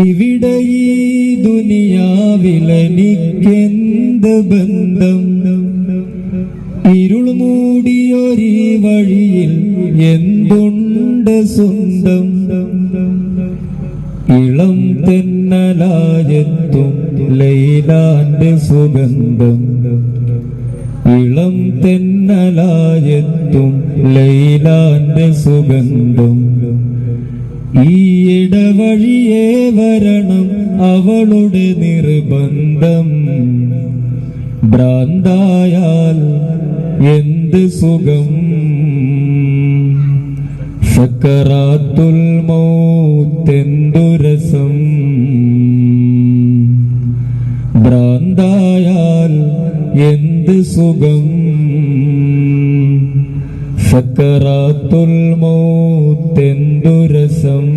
ഇവിടെ ഈ ദുനിയാവിലെനിക്കെന്ത് ബന്ധം? ഇരുൾ മൂടിയൊരീ വഴിയിൽ എന്തുണ്ട് സ്വന്തം? ഇളം തെന്നലായെത്തും ലൈലാന്റെ സുഗന്ധം. ഇളം തെന്നലായെത്തും ലൈലാന്റെ സുഗന്ധം. ഈ ഇടവഴിയേ വരണം അവളുടെ നിർബന്ധം. ഭ്രാന്തായാൽ എന്ത് സുഖം? സക്കറാത്തുൽ മൗത്തെന്തു രസം. ഭ്രാന്തായാൽ എന്ത് സുഖം? സക്കറാത്തുൽ മൗത്തെന്തു രസം.